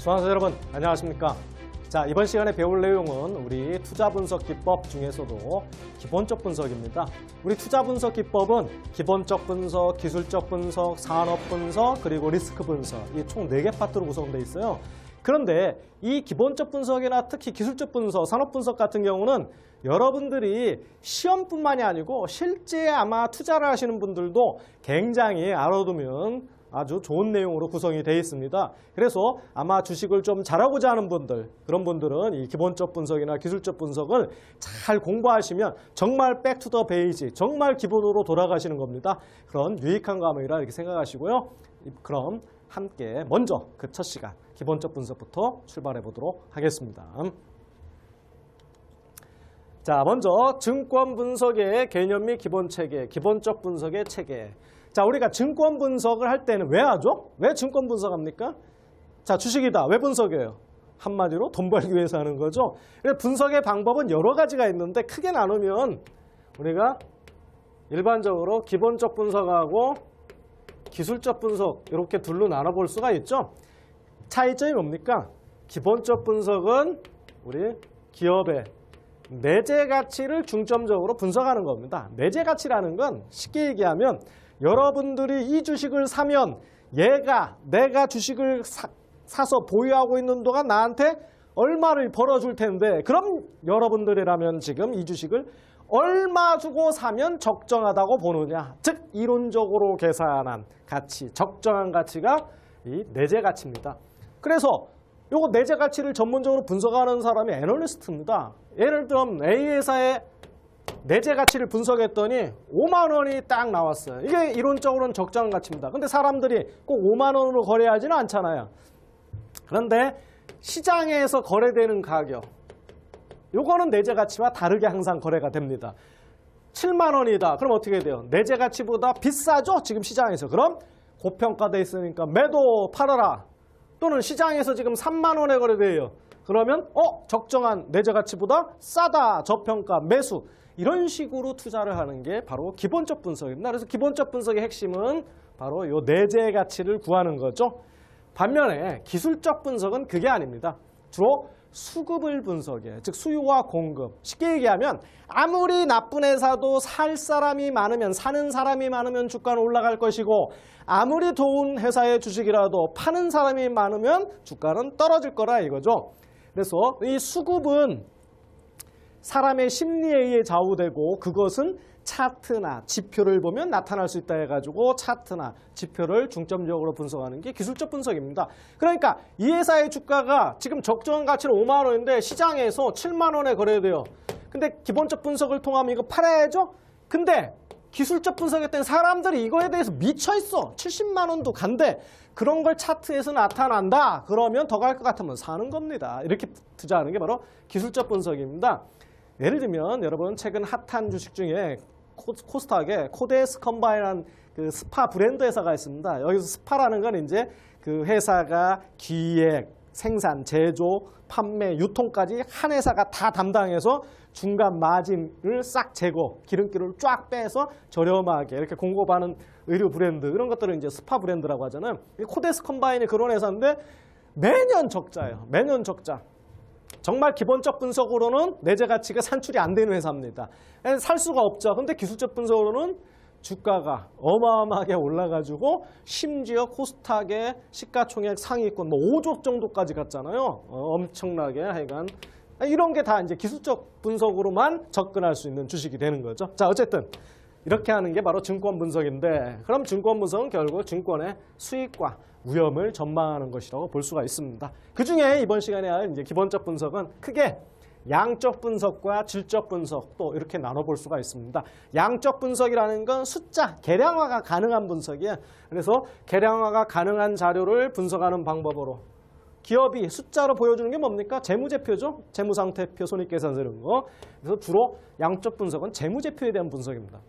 수강자 여러분 안녕하십니까. 자, 이번 시간에 배울 내용은 우리 투자 분석 기법 중에서도 기본적 분석입니다. 우리 투자 분석 기법은 기본적 분석, 기술적 분석, 산업 분석, 그리고 리스크 분석 이 총 4개 파트로 구성되어 있어요. 그런데 이 기본적 분석이나 특히 기술적 분석, 산업 분석 같은 경우는 여러분들이 시험뿐만이 아니고 실제 아마 투자를 하시는 분들도 굉장히 알아두면 아주 좋은 내용으로 구성이 되어 있습니다. 그래서 아마 주식을 좀 잘하고자 하는 분들, 그런 분들은 이 기본적 분석이나 기술적 분석을 잘 공부하시면 정말 백 투 더 베이직, 정말 기본으로 돌아가시는 겁니다. 그런 유익한 과목이라 이렇게 생각하시고요. 그럼 함께 먼저 그 첫 시간 기본적 분석부터 출발해 보도록 하겠습니다. 자, 먼저 증권 분석의 개념 및 기본 체계, 기본적 분석의 체계. 자, 우리가 증권 분석을 할 때는 왜 하죠? 왜 증권 분석합니까? 자, 주식이다. 왜 분석해요? 한마디로 돈 벌기 위해서 하는 거죠. 그래서 분석의 방법은 여러 가지가 있는데 크게 나누면 우리가 일반적으로 기본적 분석하고 기술적 분석 이렇게 둘로 나눠볼 수가 있죠. 차이점이 뭡니까? 기본적 분석은 우리 기업의 내재 가치를 중점적으로 분석하는 겁니다. 내재 가치라는 건 쉽게 얘기하면 여러분들이 이 주식을 사면 내가 주식을 사서 보유하고 있는 동안 나한테 얼마를 벌어줄 텐데, 그럼 여러분들이라면 지금 이 주식을 얼마 주고 사면 적정하다고 보느냐, 즉 이론적으로 계산한 가치, 적정한 가치가 이 내재 가치입니다. 그래서 요거 내재 가치를 전문적으로 분석하는 사람이 애널리스트입니다. 예를 들면 A 회사의 내재 가치를 분석했더니 5만 원이 딱 나왔어요. 이게 이론적으로는 적정한 가치입니다. 근데 사람들이 꼭 5만 원으로 거래하지는 않잖아요. 그런데 시장에서 거래되는 가격, 요거는 내재 가치와 다르게 항상 거래가 됩니다. 7만 원이다. 그럼 어떻게 돼요? 내재 가치보다 비싸죠? 지금 시장에서. 그럼 고평가돼 있으니까 매도 팔아라. 또는 시장에서 지금 3만 원에 거래돼요. 그러면 적정한 내재 가치보다 싸다. 저평가 매수. 이런 식으로 투자를 하는 게 바로 기본적 분석입니다. 그래서 기본적 분석의 핵심은 바로 이 내재 가치를 구하는 거죠. 반면에 기술적 분석은 그게 아닙니다. 주로 수급을 분석해요. 즉 수요와 공급. 쉽게 얘기하면 아무리 나쁜 회사도 살 사람이 많으면, 사는 사람이 많으면 주가는 올라갈 것이고, 아무리 좋은 회사의 주식이라도 파는 사람이 많으면 주가는 떨어질 거라 이거죠. 그래서 이 수급은 사람의 심리에 의해 좌우되고, 그것은 차트나 지표를 보면 나타날 수 있다 해가지고 차트나 지표를 중점적으로 분석하는 게 기술적 분석입니다. 그러니까 이 회사의 주가가 지금 적정한 가치는 5만 원인데 시장에서 7만 원에 거래돼요. 근데 기본적 분석을 통하면 이거 팔아야죠? 근데 기술적 분석했더니 사람들이 이거에 대해서 미쳐있어. 70만 원도 간대. 그런 걸 차트에서 나타난다. 그러면 더 갈 것 같으면 사는 겁니다. 이렇게 투자하는 게 바로 기술적 분석입니다. 예를 들면 여러분 최근 핫한 주식 중에 코스닥에 코데스 컴바인이라는 그 스파 브랜드 회사가 있습니다. 여기서 스파라는 건 이제 그 회사가 기획, 생산, 제조, 판매, 유통까지 한 회사가 다 담당해서 중간 마진을 싹 제거, 기름기를 쫙 빼서 저렴하게 이렇게 공급하는 의류 브랜드, 이런 것들을 이제 스파 브랜드라고 하잖아요. 코데스 컴바인이 그런 회사인데 매년 적자예요. 매년 적자. 정말 기본적 분석으로는 내재 가치가 산출이 안 되는 회사입니다. 살 수가 없죠. 근데 기술적 분석으로는 주가가 어마어마하게 올라가지고 심지어 코스닥의 시가총액 상위권 5조 정도까지 갔잖아요. 엄청나게 하여간 이런 게 다 이제 기술적 분석으로만 접근할 수 있는 주식이 되는 거죠. 자, 어쨌든 이렇게 하는 게 바로 증권 분석인데, 그럼 증권 분석은 결국 증권의 수익과 위험을 전망하는 것이라고 볼 수가 있습니다. 그 중에 이번 시간에 할 이제 기본적 분석은 크게 양적 분석과 질적 분석 또 이렇게 나눠볼 수가 있습니다. 양적 분석이라는 건 숫자, 계량화가 가능한 분석이에요. 그래서 계량화가 가능한 자료를 분석하는 방법으로 기업이 숫자로 보여주는 게 뭡니까? 재무제표죠. 재무상태표, 손익계산서 이런 거. 그래서 주로 양적 분석은 재무제표에 대한 분석입니다.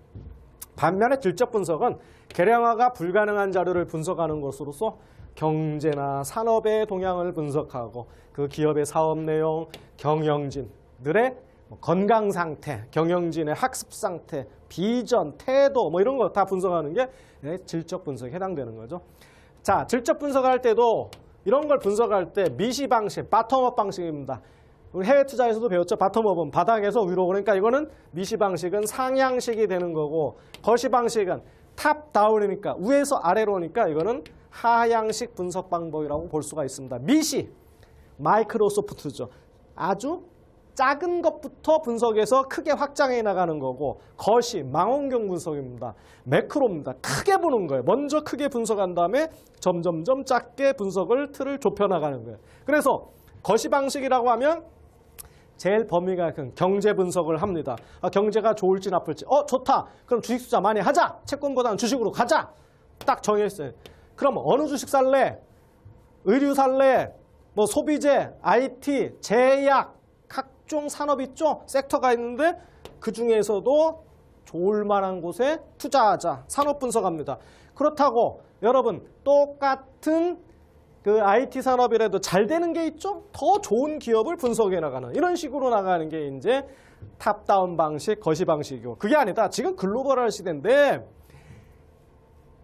반면에 질적 분석은 계량화가 불가능한 자료를 분석하는 것으로서 경제나 산업의 동향을 분석하고 그 기업의 사업 내용, 경영진들의 건강 상태, 경영진의 학습 상태, 비전, 태도 이런 거 다 분석하는 게 질적 분석에 해당되는 거죠. 자, 질적 분석할 때도 이런 걸 분석할 때 미시 방식, 바텀업 방식입니다. 우리 해외 투자에서도 배웠죠. 바텀업은 바닥에서 위로. 그러니까 이거는 미시 방식은 상향식이 되는 거고, 거시 방식은 탑 다운이니까 위에서 아래로니까 이거는 하향식 분석 방법이라고 볼 수가 있습니다. 미시, 마이크로소프트죠. 아주 작은 것부터 분석해서 크게 확장해 나가는 거고, 거시, 망원경 분석입니다. 매크로입니다. 크게 보는 거예요. 먼저 크게 분석한 다음에 점점점 작게 분석을 틀을 좁혀 나가는 거예요. 그래서 거시 방식이라고 하면 제일 범위가 큰 경제 분석을 합니다. 경제가 좋을지 나쁠지. 좋다. 그럼 주식 투자 많이 하자. 채권보다는 주식으로 가자. 딱 정했어요. 그럼 어느 주식 살래? 의류 살래? 뭐 소비재, IT, 제약, 각종 산업 있죠? 섹터가 있는데 그 중에서도 좋을 만한 곳에 투자하자. 산업 분석합니다. 그렇다고 여러분 똑같은 그 IT 산업이라도 잘 되는 게 있죠? 더 좋은 기업을 분석해 나가는 이런 식으로 나가는 게 이제 탑다운 방식, 거시 방식이고, 그게 아니다. 지금 글로벌화 시대인데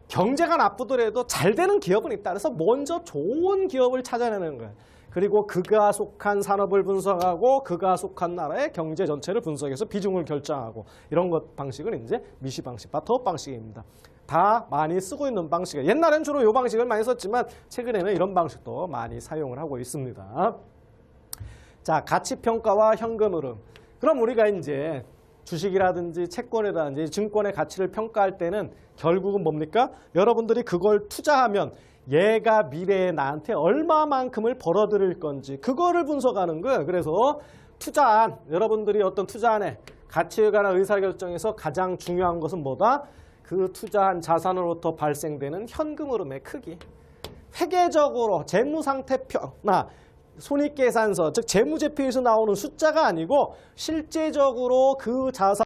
경제가 나쁘더라도 잘 되는 기업은 있다. 그래서 먼저 좋은 기업을 찾아내는 거예요. 그리고 그가 속한 산업을 분석하고 그가 속한 나라의 경제 전체를 분석해서 비중을 결정하고, 이런 것 방식은 이제 미시 방식, 바텀업 방식입니다. 다 많이 쓰고 있는 방식이에요. 옛날엔 주로 이 방식을 많이 썼지만 최근에는 이런 방식도 많이 사용을 하고 있습니다. 자, 가치평가와 현금 흐름. 그럼 우리가 이제 주식이라든지 채권이라든지 증권의 가치를 평가할 때는 결국은 뭡니까? 여러분들이 그걸 투자하면 얘가 미래에 나한테 얼마만큼을 벌어들일 건지 그거를 분석하는 거예요. 그래서 투자한, 여러분들이 어떤 투자안에 가치에 관한 의사결정에서 가장 중요한 것은 뭐다? 그 투자한 자산으로부터 발생되는 현금 흐름의 크기. 회계적으로 재무상태표나 손익계산서, 즉 재무제표에서 나오는 숫자가 아니고 실제적으로 그 자산